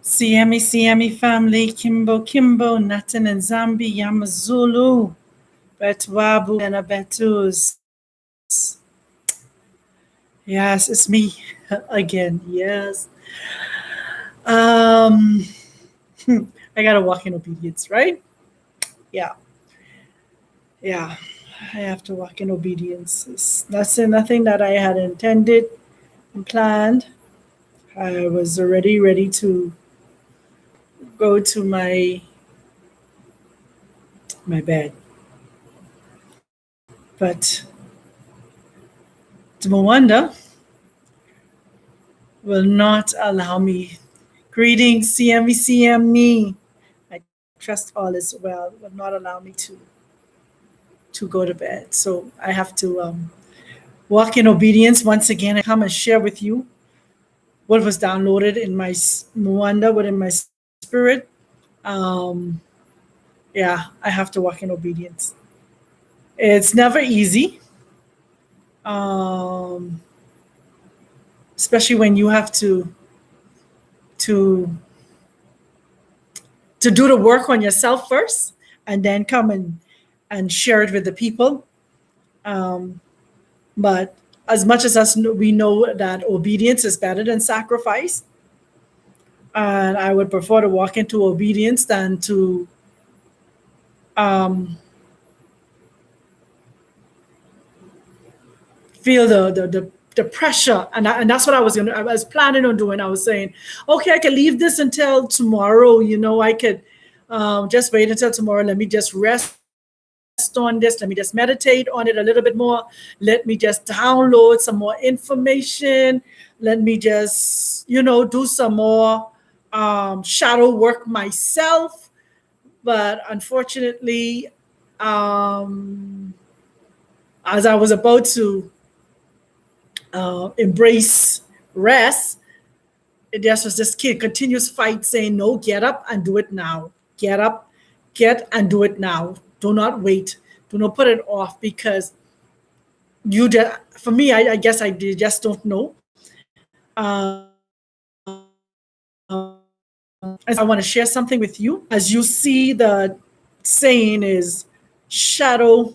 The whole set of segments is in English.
CME family, Kimbo Kimbo, Natin and Zambi, Yamazulu, Betwabu and Abetus. Yes, it's me again. Yes. Um, I gotta walk in obedience, right? Yeah, yeah. I have to walk in obedience. That's nothing that I had intended and planned. I was already ready to go to my bed, but the Mwanda will not allow me. Greetings, CME. I trust all is well. Will not allow me to go to bed. So I have to walk in obedience once again. I come and share with you what was downloaded in my Mwanda, within my spirit. Um, yeah, I have to walk in obedience. It's never easy, um, especially when you have to to do the work on yourself first, and then come and share it with the people. Um, but as much as us we know that obedience is better than sacrifice, and I would prefer to walk into obedience than to um, feel the pressure. And that's what I was planning on doing. I was saying, okay, I can leave this until tomorrow. I could just wait until tomorrow. Let me just rest on this. Let me just meditate on it a little bit more. Let me just download some more information. Let me just, do some more shadow work myself. But unfortunately, um, as I was about to embrace rest, it just was this kid continuous fight saying, no, get up and do it now. Get up, get and do it now. Do not wait. Do not put it off, because you just, for me, I guess just don't know. And so I want to share something with you. As you see, the saying is shadow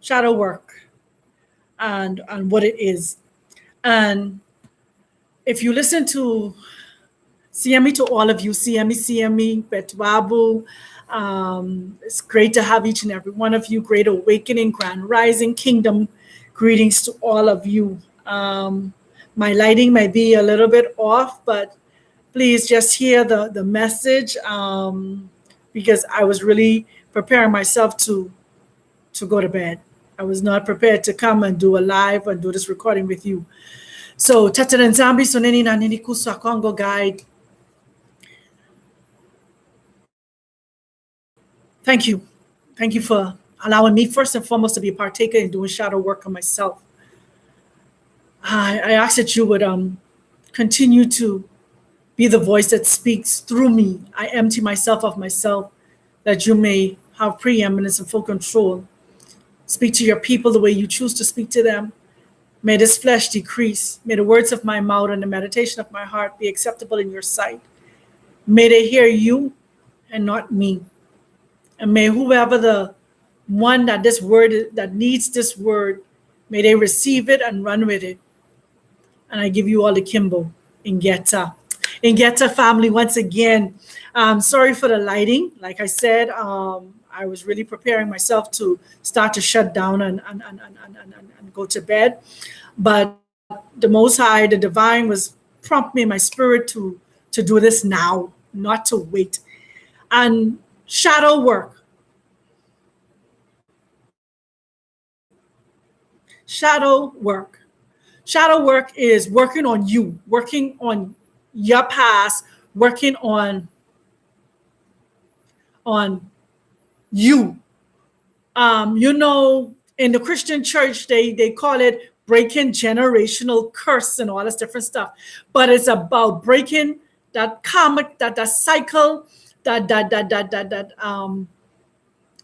work, and what it is. And if you listen to CME, to all of you, CME, Betwabu, it's great to have each and every one of you. Great awakening, grand rising, kingdom greetings to all of you. My lighting might be a little bit off, but please just hear the message, because I was really preparing myself to go to bed. I was not prepared to come and do a live and do this recording with you. So, Tata and Zambi, Soneni na nini kuswa Congo guide. Thank you. Thank you for allowing me, first and foremost, to be a partaker in doing shadow work on myself. I ask that you would continue to be the voice that speaks through me. I empty myself of myself, that you may have preeminence and full control. Speak to your people the way you choose to speak to them. May this flesh decrease. May the words of my mouth and the meditation of my heart be acceptable in your sight. May they hear you and not me. And may whoever the one that needs this word, may they receive it and run with it. And I give you all the Kimbo in Geta family once again. Sorry for the lighting. Like I said, I was really preparing myself to start to shut down and go to bed. But the Most High, the Divine, was prompt me in my spirit to do this now, not to wait. And shadow work. Shadow work. Shadow work is working on you, working on your past, working on you. In the Christian church, they call it breaking generational curse and all this different stuff. But it's about breaking that karmic, that cycle, that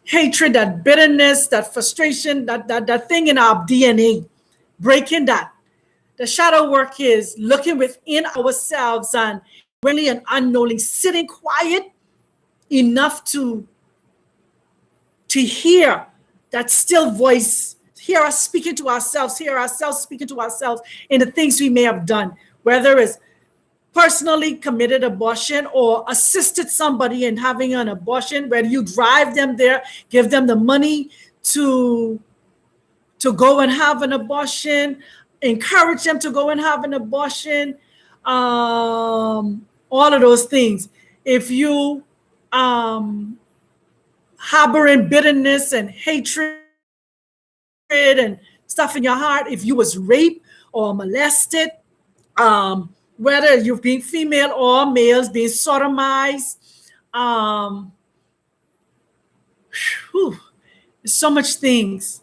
hatred, that bitterness, that frustration, that thing in our DNA, breaking that The shadow work is looking within ourselves and really and unknowingly sitting quiet enough to hear that still voice, hear us speaking to ourselves, hear ourselves speaking to ourselves in the things we may have done, whether it's personally committed abortion or assisted somebody in having an abortion, where you drive them there, give them the money to go and have an abortion, encourage them to go and have an abortion, all of those things. If you harboring bitterness and hatred and stuff in your heart, if you was raped or molested, whether you're being female or males being sodomized, so much things,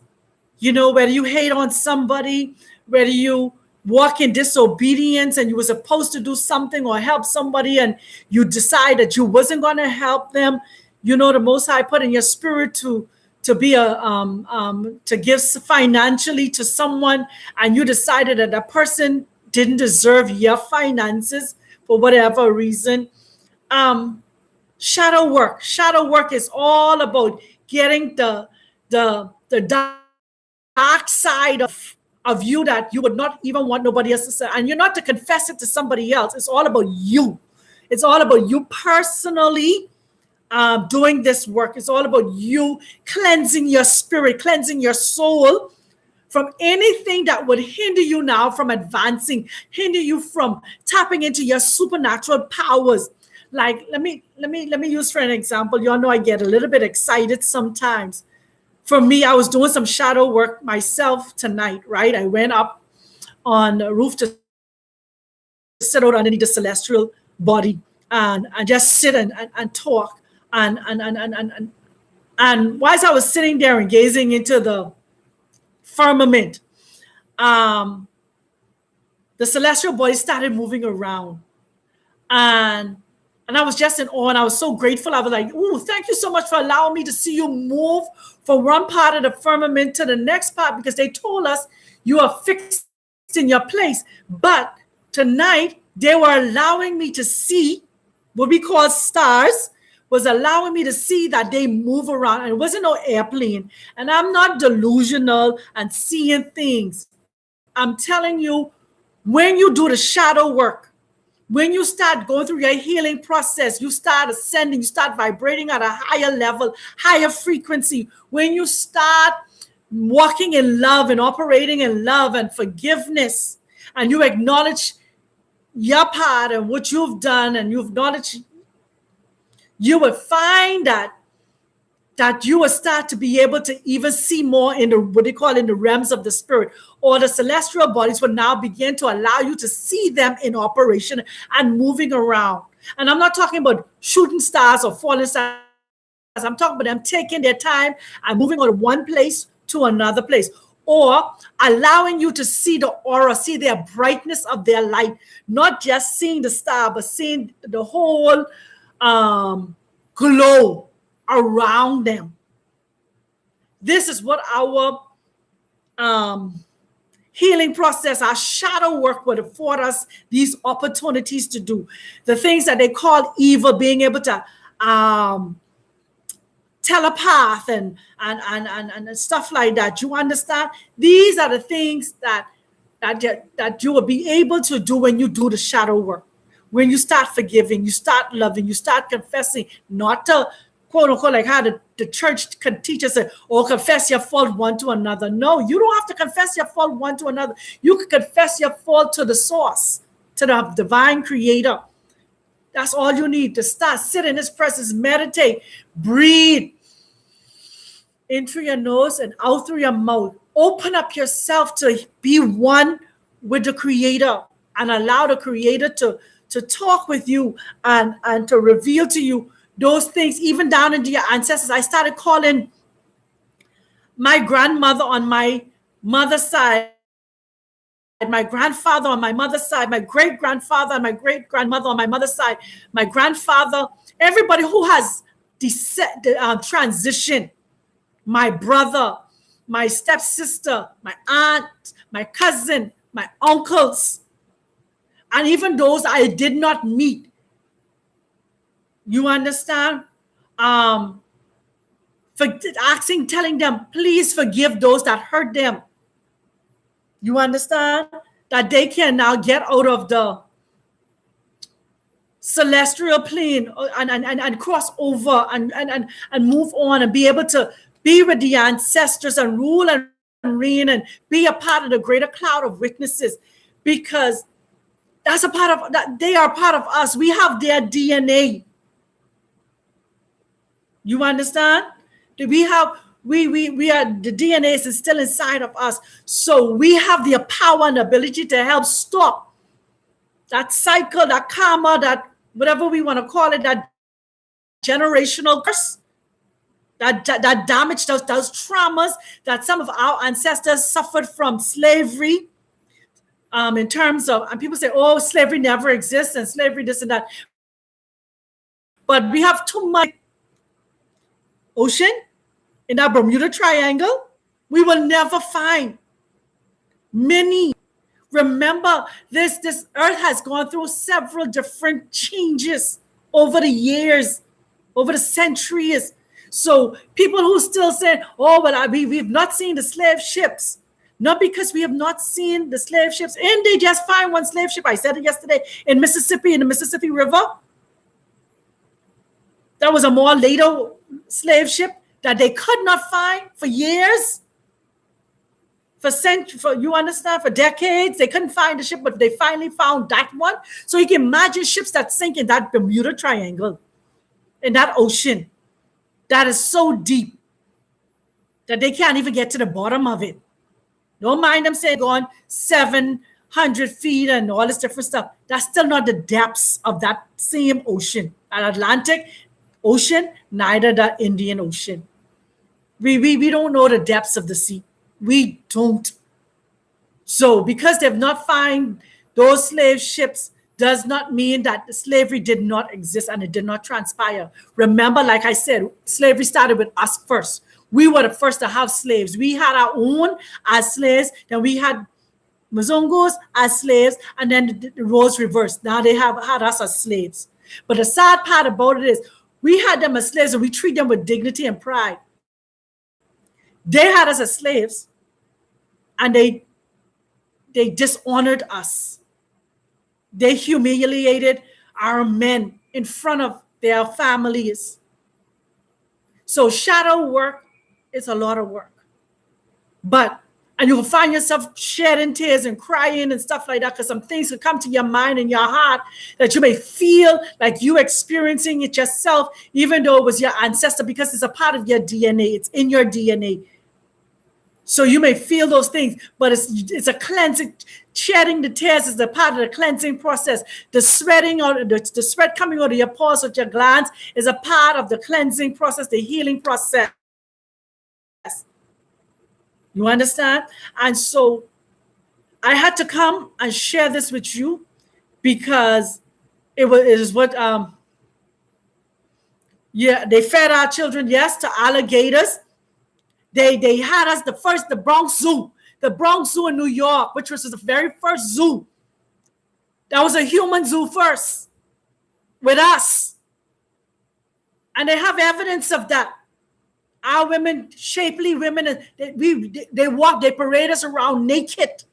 whether you hate on somebody, whether you walk in disobedience and you were supposed to do something or help somebody and you decide that you wasn't going to help them. The Most High put in your spirit to be to give financially to someone, and you decided that that person didn't deserve your finances for whatever reason. Shadow work is all about getting the dark side of you that you would not even want nobody else to say, and you're not to confess it to somebody else. It's all about you. It's all about you personally doing this work. It's all about you cleansing your spirit, cleansing your soul from anything that would hinder you now from advancing, hinder you from tapping into your supernatural powers. Like, let me use for an example. Y'all know I get a little bit excited sometimes. For me, I was doing some shadow work myself tonight, right? I went up on the roof to sit out underneath the celestial body and just sit and talk. And whilst I was sitting there and gazing into the firmament, the celestial body started moving around. And I was just in awe, and I was so grateful. I was like, ooh, thank you so much for allowing me to see you move from one part of the firmament to the next part, because they told us you are fixed in your place. But tonight, they were allowing me to see what we call stars, was allowing me to see that they move around. And it wasn't no airplane. And I'm not delusional and seeing things. I'm telling you, when you do the shadow work, when you start going through your healing process, you start ascending, you start vibrating at a higher level, higher frequency. When you start walking in love and operating in love and forgiveness, and you acknowledge your part and what you've done, and you acknowledge, you will find that you will start to be able to even see more in the, what they call in the realms of the spirit, or the celestial bodies will now begin to allow you to see them in operation and moving around. And I'm not talking about shooting stars or falling stars. I'm talking about them taking their time and moving on one place to another place, or allowing you to see the aura, see their brightness of their light, not just seeing the star, but seeing the whole glow around them. This is what our healing process, our shadow work would afford us these opportunities to do. The things that they call evil, being able to telepath and stuff like that. You understand? These are the things that you will be able to do when you do the shadow work. When you start forgiving, you start loving, you start confessing, not to quote unquote, like how the church can teach us, or confess your fault one to another. No, you don't have to confess your fault one to another. You can confess your fault to the source, to the divine creator. That's all you need to start. Sit in his presence, meditate, breathe in through your nose and out through your mouth. Open up yourself to be one with the creator, and allow the creator to talk with you and to reveal to you those things, even down into your ancestors. I started calling my grandmother on my mother's side, my grandfather on my mother's side, my great-grandfather and my great-grandmother on my mother's side, my grandfather, everybody who has transitioned, my brother, my stepsister, my aunt, my cousin, my uncles, and even those I did not meet. You understand? Telling them, please forgive those that hurt them. You understand? That they can now get out of the celestial plane and cross over and move on and be able to be with the ancestors and rule and reign and be a part of the greater cloud of witnesses, because that's a part of that. They are part of us. We have their DNA. You understand? We are the DNA is still inside of us. So we have the power and ability to help stop that cycle, that karma, that whatever we want to call it, that generational curse, that damage, those traumas that some of our ancestors suffered from slavery. In terms of, and people say, oh, slavery never exists and slavery this and that. But we have too much ocean in that Bermuda Triangle. We will never find many. Remember, this earth has gone through several different changes over the years, over the centuries. So people who still say, oh, but we've not seen the slave ships. Not because we have not seen the slave ships. And they just find one slave ship. I said it yesterday in Mississippi, in the Mississippi River. That was a more later slave ship that they could not find for years. For you understand, for decades, they couldn't find the ship, but they finally found that one. So you can imagine ships that sink in that Bermuda Triangle, in that ocean, that is so deep that they can't even get to the bottom of it. Don't mind them saying going 700 feet and all this different stuff. That's still not the depths of that same ocean, an Atlantic Ocean, neither the Indian Ocean. We don't know the depths of the sea. We don't. So because they've not found those slave ships does not mean that slavery did not exist and it did not transpire. Remember, like I said, slavery started with us first. We were the first to have slaves. We had our own as slaves. Then we had Mzungus as slaves. And then the roles reversed. Now they have had us as slaves. But the sad part about it is we had them as slaves and we treat them with dignity and pride. They had us as slaves. And they dishonored us. They humiliated our men in front of their families. So shadow work is a lot of work. And you'll find yourself shedding tears and crying and stuff like that, because some things will come to your mind and your heart that you may feel like you experiencing it yourself, even though it was your ancestor, because it's a part of your DNA. It's in your DNA. So you may feel those things, but it's a cleansing. Shedding the tears is a part of the cleansing process. The sweating or the sweat coming out of your pores or your glands is a part of the cleansing process, the healing process. You understand? And so I had to come and share this with you because it is what they fed our children, yes, to alligators. They had us the Bronx Zoo in New York, which was the very first zoo. That was a human zoo first with us. And they have evidence of that. Our women, shapely women, they parade us around naked.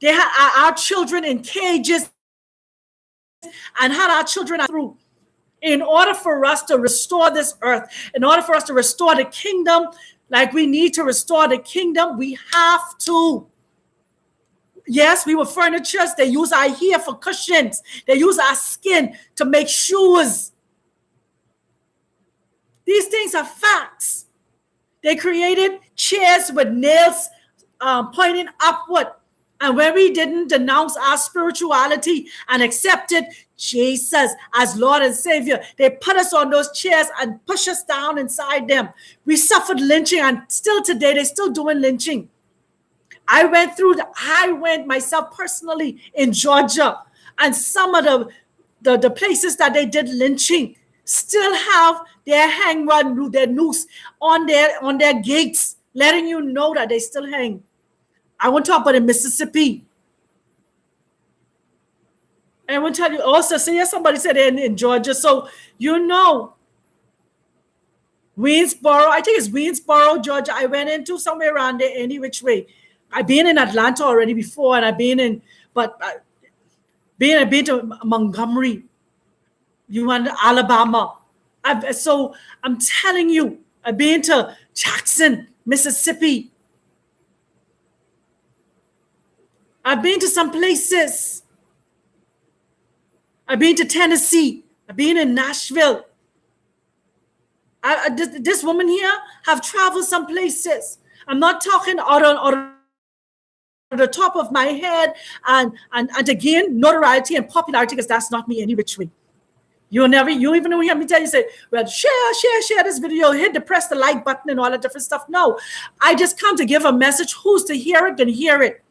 They had our children in cages and had our children through. In order for us to restore this earth, in order for us to restore the kingdom, like we need to restore the kingdom, we have to. Yes, we were furnitures. They use our hair for cushions. They use our skin to make shoes. These things are facts. They created chairs with nails pointing upward. And when we didn't denounce our spirituality and accepted Jesus as Lord and Savior, they put us on those chairs and push us down inside them. We suffered lynching, and still today, they're still doing lynching. I went myself personally in Georgia, and some of the places that they did lynching still have their their noose on their gates, letting you know that they still hang. I want to talk about in Mississippi. And I want to tell you also, see, somebody said in Georgia. So, Waynesboro, I think it's Waynesboro, Georgia. I went into somewhere around there any which way. I've been in Atlanta already before, and I've been in, but I've been to Montgomery, Alabama. So I'm telling you, I've been to Jackson, Mississippi. I've been to some places. I've been to Tennessee. I've been in Nashville. This woman here have traveled some places. I'm not talking out of the top of my head and again, notoriety and popularity, because that's not me any which way. You even hear me tell you, say, well, share this video, press the like button and all that different stuff. No, I just come to give a message. Who's to hear it, then hear it.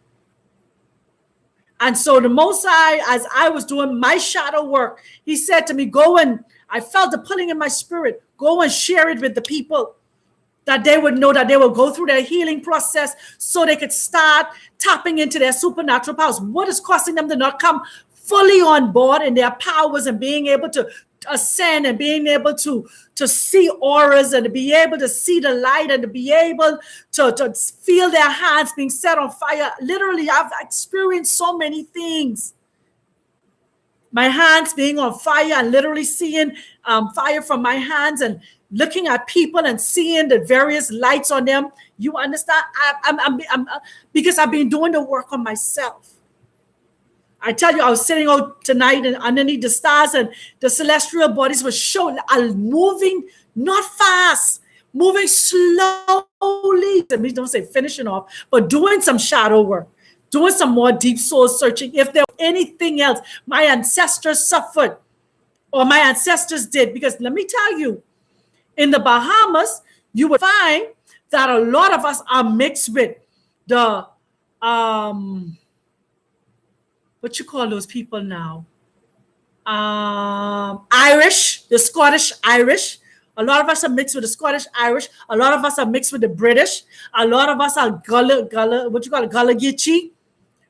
And so the Most High, as I was doing my shadow work, he said to me, go and, I felt the pulling in my spirit, go and share it with the people, that they would know that they will go through their healing process so they could start tapping into their supernatural powers. What is causing them to not come fully on board in their powers and being able to ascend and being able to see auras and to be able to see the light and to be able to feel their hands being set on fire. Literally, I've experienced so many things. My hands being on fire and literally seeing fire from my hands and looking at people and seeing the various lights on them. You understand? I'm because I've been doing the work on myself. I tell you, I was sitting out tonight and underneath the stars, and the celestial bodies were showing, moving not fast, moving slowly. We don't say finishing off, but doing some shadow work, doing some more deep soul searching. If there was anything else my ancestors suffered or my ancestors did, because let me tell you, in the Bahamas, you would find that a lot of us are mixed with the what you call those people now? Irish, the Scottish Irish. A lot of us are mixed with the Scottish Irish. A lot of us are mixed with the British. A lot of us are Gullah Geechee.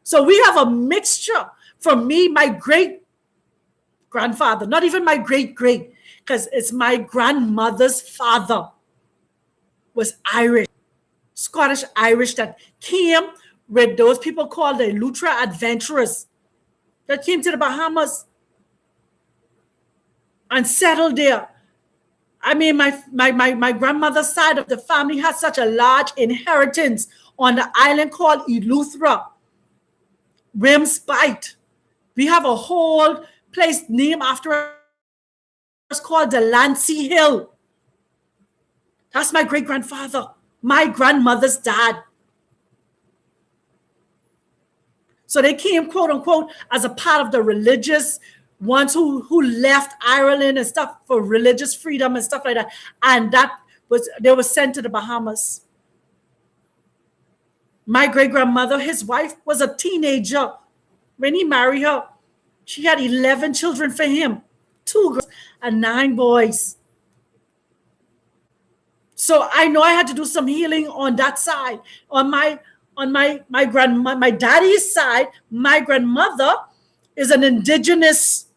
So we have a mixture. For me, my great grandfather, not even my great, because it's my grandmother's father was Irish, Scottish Irish, that came with those people called the Lutra adventurers that came to the Bahamas and settled there. I mean, my grandmother's side of the family had such a large inheritance on the island called Eleuthera, Rim's Bight. We have a whole place named after us called the Lancy Hill. That's my great-grandfather, my grandmother's dad. So they came, quote unquote, as a part of the religious ones who left Ireland and stuff for religious freedom and stuff like that. And they were sent to the Bahamas. My great-grandmother, his wife, was a teenager when he married her. She had 11 children for him, 2 girls and 9 boys. So I know I had to do some healing on that side. On my daddy's side, my grandmother is an indigenous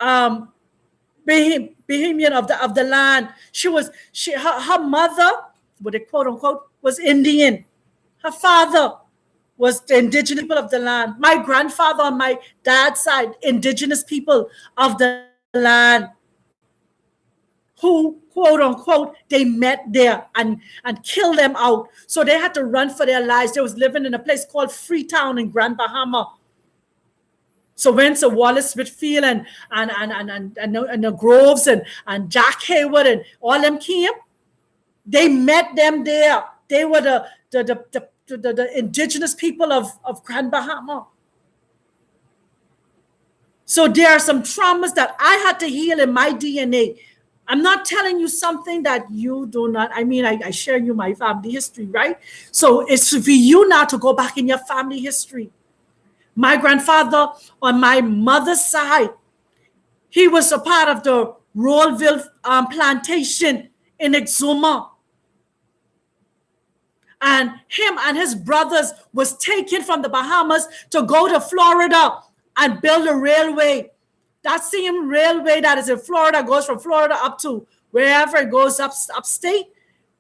Bahamian of the land. Her mother, what they quote unquote, was Indian. Her father was the indigenous people of the land. My grandfather on my dad's side, indigenous people of the land, who, quote unquote, they met there and killed them out. So they had to run for their lives. They was living in a place called Freetown in Grand Bahama. So when Sir Wallace Whitfield and the Groves and Jack Hayward and all them came, they met them there. They were the indigenous people of Grand Bahama. So there are some traumas that I had to heal in my DNA. I'm not telling you something that you do not. I mean, I share you my family history, right? So it's for you now to go back in your family history. My grandfather on my mother's side, he was a part of the Rollville plantation in Exuma. And him and his brothers was taken from the Bahamas to go to Florida and build a railway. That same railway that is in Florida goes from Florida up to wherever it goes upstate.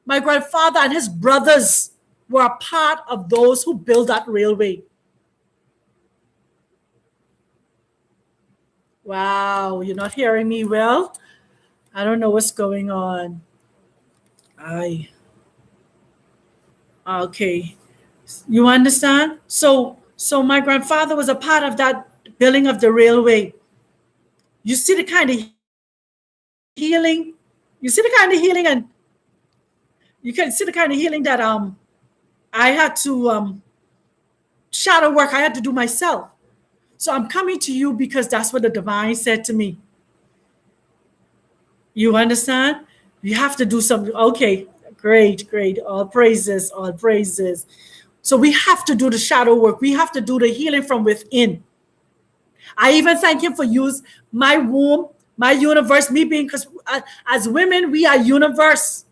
My grandfather and his brothers were a part of those who built that railway. Wow, you're not hearing me well? I don't know what's going on. Okay. You understand? So my grandfather was a part of that building of the railway. You see the kind of healing, and you can see the kind of healing that I had to shadow work I had to do myself. So I'm coming to you because that's what the divine said to me. You understand? You have to do something. Okay, great. All praises. So we have to do the shadow work. We have to do the healing from within. I even thank him for use my womb, my universe, me being, because as women, we are universe.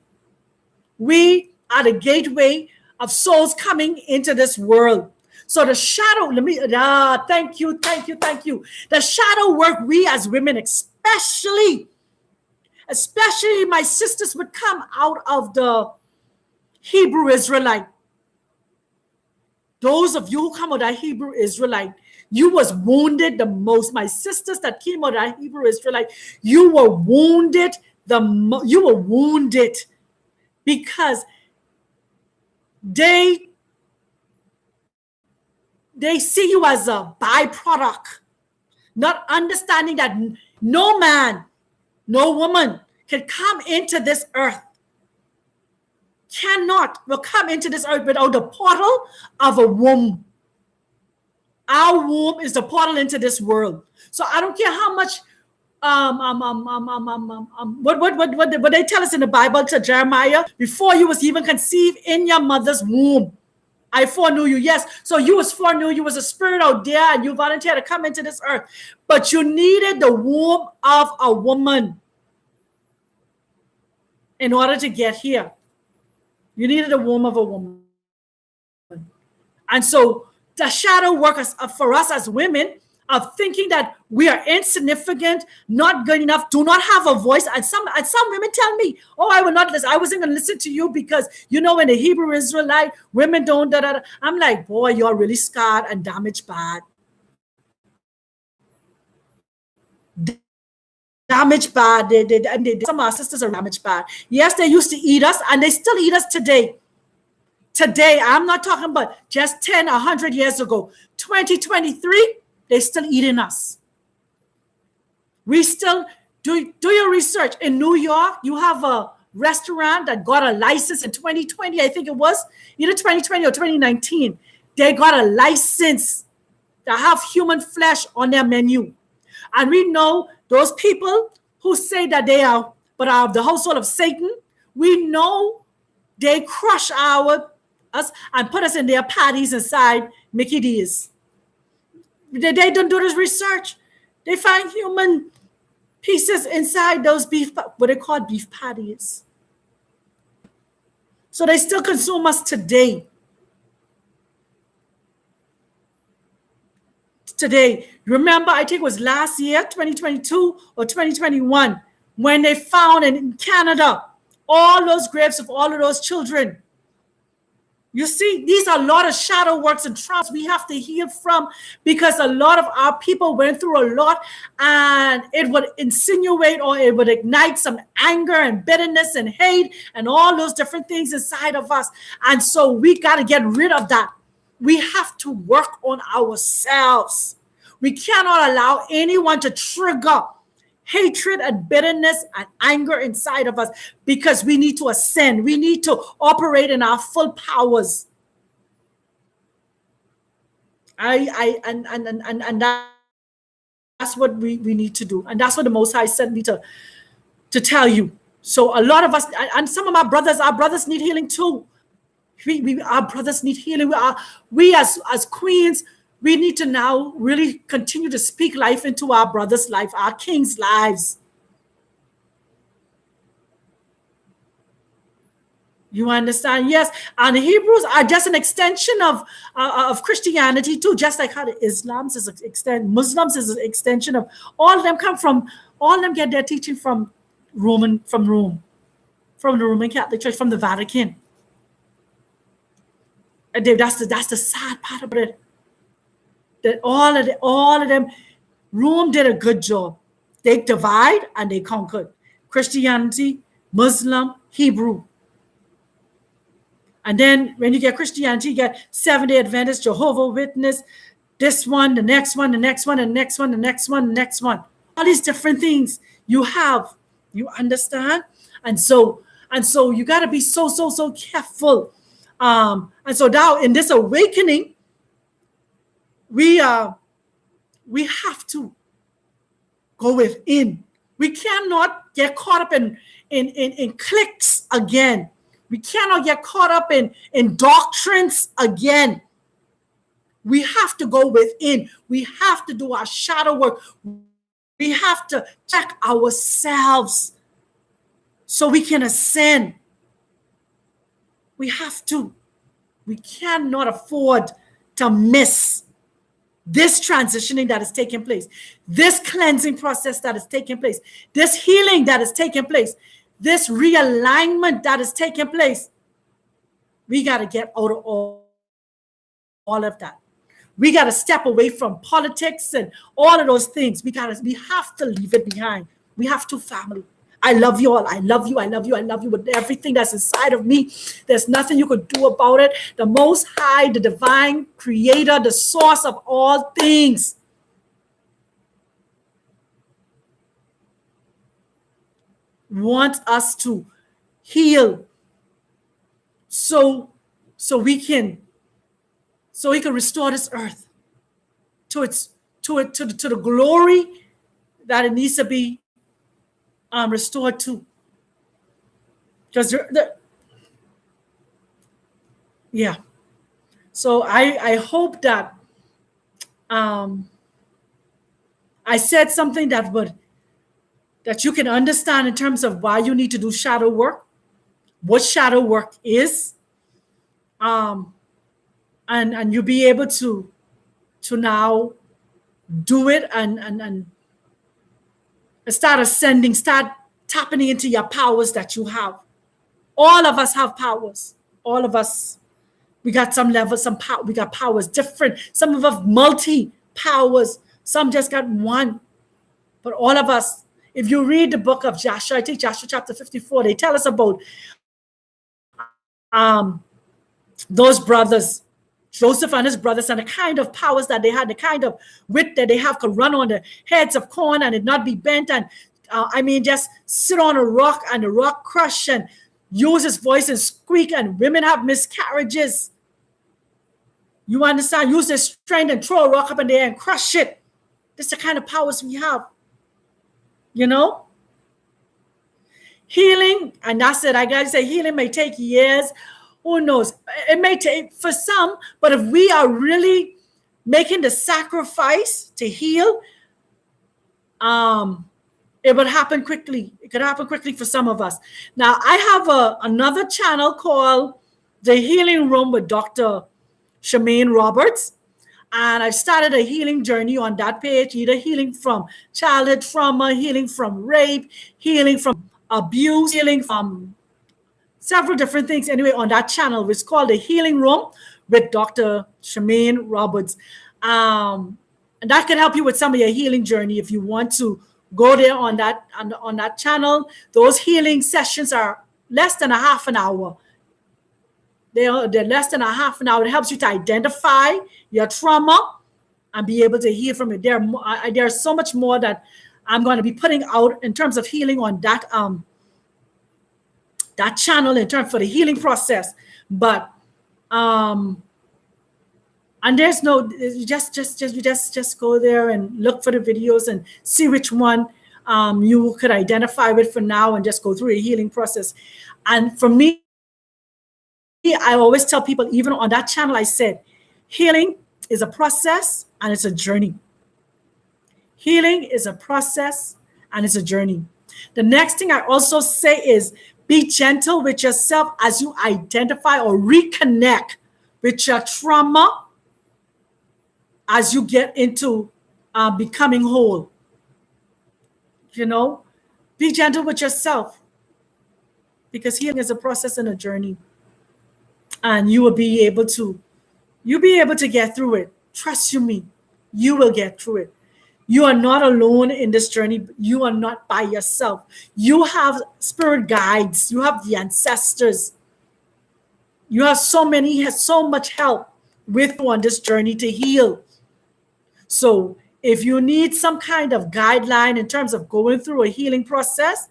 We are the gateway of souls coming into this world. So the shadow, thank you. The shadow work, we as women, especially my sisters would come out of the Hebrew Israelite. Those of you who come out of Hebrew Israelite, you was wounded the most. My sisters that came out of Hebrew Israelite, you were wounded you were wounded because they see you as a byproduct, not understanding that no man, no woman can come into this earth, will come into this earth without the portal of a womb. Our womb is the portal into this world. So I don't care how much what they tell us in the Bible to Jeremiah, before you was even conceived in your mother's womb, I foreknew you. Yes. So you was foreknew. You was a spirit out there and you volunteered to come into this earth. But you needed the womb of a woman in order to get here. You needed the womb of a woman. And so the shadow work for us as women of thinking that we are insignificant, not good enough, do not have a voice. And some women tell me, oh, I will not listen. I wasn't going to listen to you because, in the Hebrew Israelite, women don't, da, da, da. I'm like, boy, you're really scarred and damaged bad. Damaged bad. Some of our sisters are damaged bad. Yes, they used to eat us and they still eat us today. Today, I'm not talking about just 10, 100 years ago. 2023, they're still eating us. We still do your research. In New York, you have a restaurant that got a license in 2020, I think it was, either 2020 or 2019. They got a license to have human flesh on their menu. And we know those people who say that they are, but are of the household of Satan, we know they crush us and put us in their patties inside Mickey D's. They don't do this research. They find human pieces inside those what they call beef patties. So they still consume us today. Remember, I think it was last year, 2022 or 2021, when they found in Canada all those graves of all of those children. You see, these are a lot of shadow works and traumas we have to heal from, because a lot of our people went through a lot, and it would insinuate or it would ignite some anger and bitterness and hate and all those different things inside of us. And so we got to get rid of that. We have to work on ourselves. We cannot allow anyone to trigger hatred and bitterness and anger inside of us, because we need to ascend. We need to operate in our full powers. And that's what we need to do. And that's what the Most High sent me to tell you. So a lot of us, and some of our brothers need healing too. Our brothers need healing. We as queens, we need to now really continue to speak life into our brothers' life, our kings' lives. You understand? Yes. And the Hebrews are just an extension of Christianity too, just like how the Islams is an extent, Muslims is an extension of all of them come from, all of them get their teaching from Rome, from the Roman Catholic Church, from the Vatican. And that's the sad part about it. That all of them, Rome did a good job. They divide and they conquered. Christianity, Muslim, Hebrew. And then when you get Christianity, you get Seventh-day Adventist, Jehovah Witness, this one, the next one, the next one, the next one, the next one, the next one. All these different things you have. You understand? And so you got to be so careful. And so now in this awakening, we have to go within. We cannot get caught up in cliques again. We cannot get caught up in doctrines again. We have to go within. We have to do our shadow work. We have to check ourselves so we can ascend. We have to. We cannot afford to miss this transitioning that is taking place, this cleansing process that is taking place, this healing that is taking place, this realignment that is taking place. We got to get out of all of that. We got to step away from politics and all of those things. We have to leave it behind. We have to, family. I love you all. I love you. I love you. I love you with everything that's inside of me. There's nothing you can do about it. The Most High, the divine creator, the source of all things, wants us to heal so he can restore this earth to the glory that it needs to be restored to. Because yeah. So I hope that I said something that you can understand in terms of why you need to do shadow work, what shadow work is, and you'll be able to now do it and start ascending, start tapping into your powers that you have. All of us have powers. All of us. We got some levels, some power. We got powers different. Some of us multi-powers. Some just got one. But all of us, if you read the book of Joshua, I think Joshua chapter 54, they tell us about those brothers, Joseph and his brothers, and the kind of powers that they had, the kind of wit that they have, could run on the heads of corn and it not be bent, and just sit on a rock and the rock crush and use his voice and squeak, and women have miscarriages. You understand? Use their strength and throw a rock up in the air and crush it. That's the kind of powers we have. You know? Healing, and that's it. I gotta say, healing may take years. Who knows? It may take for some, but if we are really making the sacrifice to heal, it would happen quickly. It could happen quickly for some of us. Now, I have another channel called The Healing Room with Dr. Shemaine Roberts. And I've started a healing journey on that page, either healing from childhood trauma, healing from rape, healing from abuse, healing from several different things. Anyway, on that channel, it's called The Healing Room with Dr. Shemaine Roberts. And that can help you with some of your healing journey if you want to go there on that channel. Those healing sessions are less than a half an hour. They're less than a half an hour. It helps you to identify your trauma and be able to heal from it. There's so much more that I'm going to be putting out in terms of healing on that channel in terms for the healing process. But and there's no, you just go there and look for the videos and see which one you could identify with for now, and just go through a healing process. And for me, I always tell people, even on that channel, I said, healing is a process and it's a journey. Healing is a process and it's a journey. The next thing I also say is, Be gentle with yourself as you identify or reconnect with your trauma as you get into becoming whole. You know, be gentle with yourself because healing is a process and a journey. And you'll be able to get through it. Trust you me, you will get through it. You are not alone in this journey. You are not by yourself. You have spirit guides. You have the ancestors. You have so much help with you on this journey to heal. So if you need some kind of guideline in terms of going through a healing process,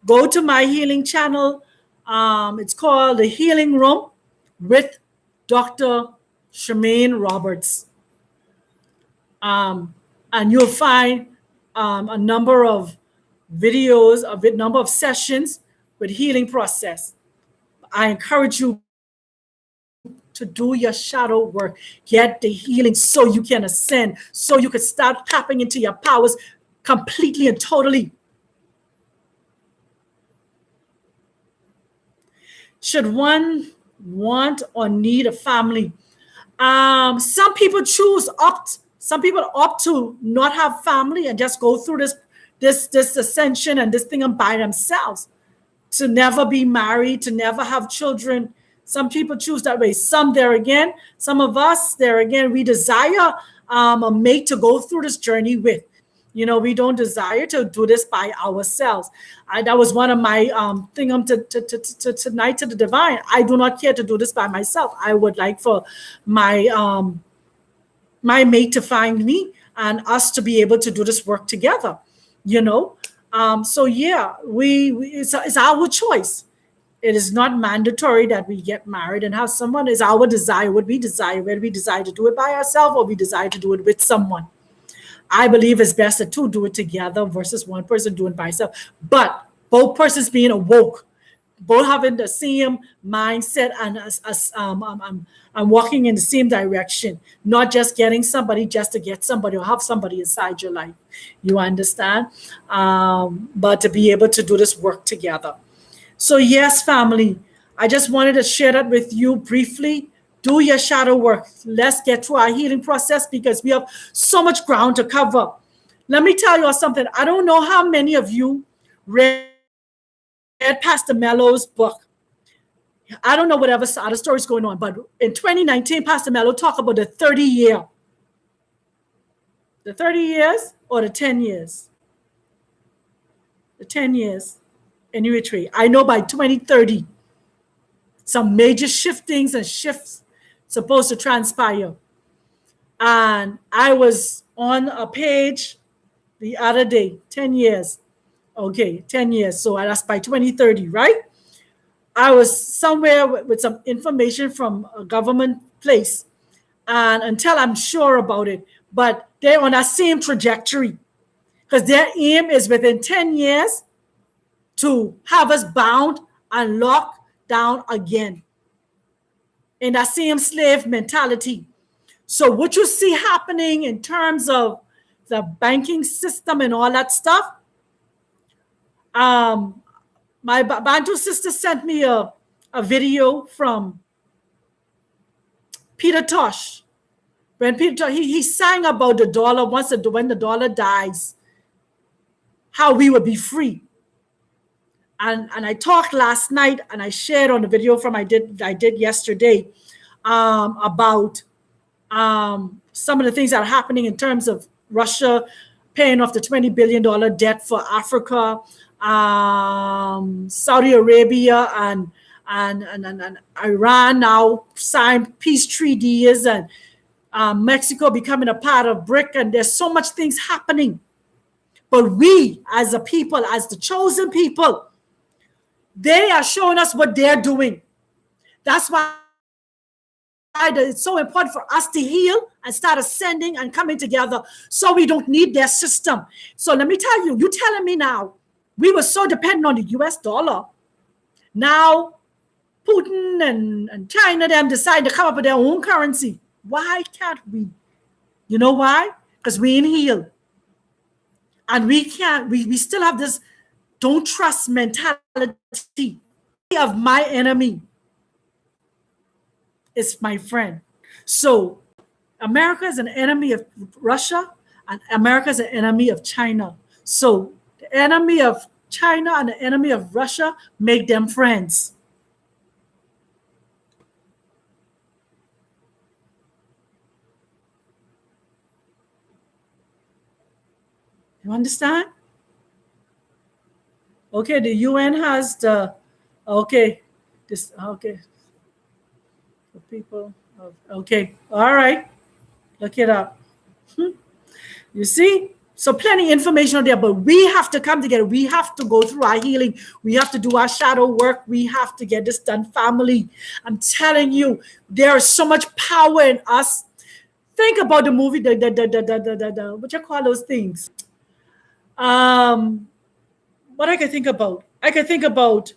go to my healing channel. It's called The Healing Room with Dr. Shemaine Roberts. And you'll find a number of videos, a number of sessions with healing process. I encourage you to do your shadow work, get the healing so you can ascend, so you can start tapping into your powers completely and totally. Should one want or need a family? Some people opt to not have family and just go through this ascension and this thing by themselves, to never be married, to never have children. Some people choose that way. Some of us, we desire a mate to go through this journey with. We don't desire to do this by ourselves. That was one of my tonight to the divine. I do not care to do this by myself. I would like for my mate to find me and us to be able to do this work together. So yeah, it's our choice. It is not mandatory that we get married and have someone. Is our desire. Whether we desire to do it by ourselves or we desire to do it with someone. I believe it's best that two do it together versus one person doing it by himself. But both persons being awoke, both having the same mindset and walking in the same direction, not just getting somebody just to get somebody or have somebody inside your life. You understand? But to be able to do this work together. So yes, family, I just wanted to share that with you briefly. Do your shadow work. Let's get through our healing process because we have so much ground to cover. Let me tell you something. I don't know how many of you read Pastor Mello's book. I don't know whatever other stories going on, but in 2019, Pastor Mello talked about the 30 years or the 10 years? The 10 years in Eritrea. I know by 2030, some major shiftings and shifts supposed to transpire. And I was on a page the other day, 10 years. Okay, 10 years. So that's by 2030, right? I was somewhere with some information from a government place, and until I'm sure about it, but they're on that same trajectory because their aim is within 10 years to have us bound and locked down again in that same slave mentality. So what you see happening in terms of the banking system and all that stuff, my Bantu sister sent me a video from Peter Tosh. When Peter he sang about the dollar when the dollar dies, how we would be free. And I talked last night and I shared on the video from I did yesterday about some of the things that are happening in terms of Russia paying off the $20 billion debt for Africa, Saudi Arabia and Iran now signed peace treaties, and Mexico becoming a part of BRIC, and there's so much things happening. But we, as a people, as the chosen people, they are showing us what they're doing. That's why it's so important for us to heal and start ascending and coming together so we don't need their system. So let me tell you, you telling me now, we were so dependent on the US dollar. Now, Putin and China, them decide to come up with their own currency. Why can't we? You know why? Because we ain't healed. And we can't, we still have this don't trust mentality of my enemy is my friend. So America is an enemy of Russia, and America is an enemy of China. So the enemy of China and the enemy of Russia make them friends. You understand? Okay, the UN has the okay, this okay, the people of okay, all right, look it up. You see? So plenty information on there, but we have to come together. We have to go through our healing. We have to do our shadow work. We have to get this done, family. I'm telling you, there is so much power in us. Think about the movie, the what you call those things? What I can think about? I can think about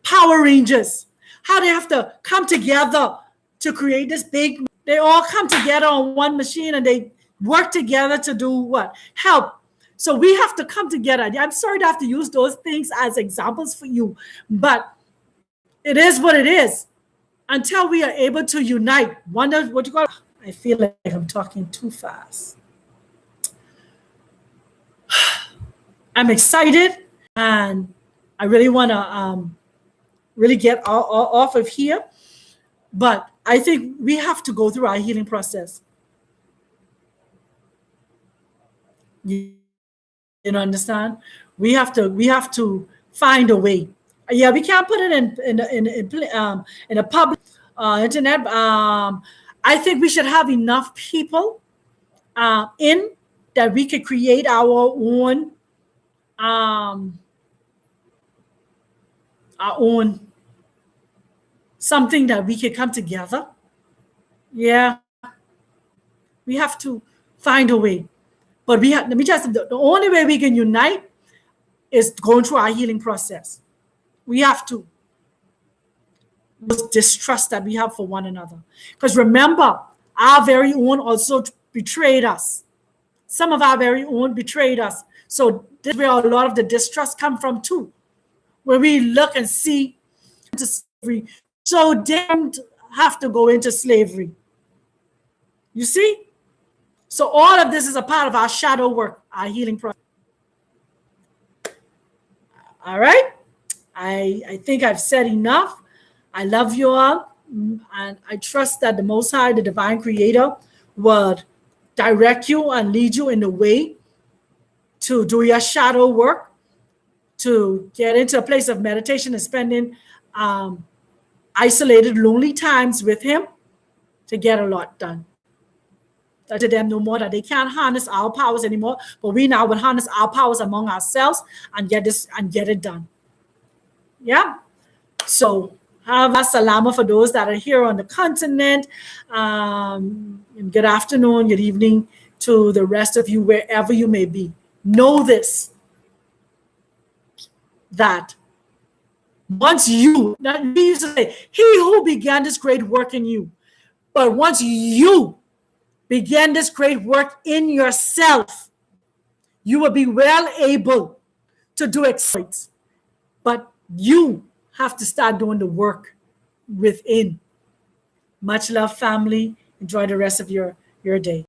Power Rangers. How they have to come together to create this big. They all come together on one machine and they work together to do what? Help. So we have to come together. I'm sorry to have to use those things as examples for you, but it is what it is. Until we are able to unite, wonder what you call. I feel like I'm talking too fast. I'm excited, and I really want to really get off of here. But I think we have to go through our healing process. You know, understand? We have to find a way. Yeah, we can't put it in a public internet. I think we should have enough people in that we could create um, our own something that we can come together. Yeah, we have to find a way. But let me just the only way we can unite is going through our healing process. We have to distrust that we have for one another. Because remember, our very own also betrayed us. Some of our very own betrayed us. So this is where a lot of the distrust come from too. Where we look and see into slavery. So damned have to go into slavery. You see? So all of this is a part of our shadow work, our healing process. All right? I think I've said enough. I love you all. And I trust that the Most High, the Divine Creator, would direct you and lead you in the way to do your shadow work, to get into a place of meditation and spending isolated, lonely times with Him to get a lot done. That to them no more that they can't harness our powers anymore, but we now will harness our powers among ourselves and get it done. Yeah. So have a salama for those that are here on the continent. And good afternoon, good evening to the rest of you, wherever you may be. Know this, that once you, we used to say, he who began this great work in you, but once you begin this great work in yourself, you will be well able to do exploits. But you have to start doing the work within. Much love, family. Enjoy the rest of your day.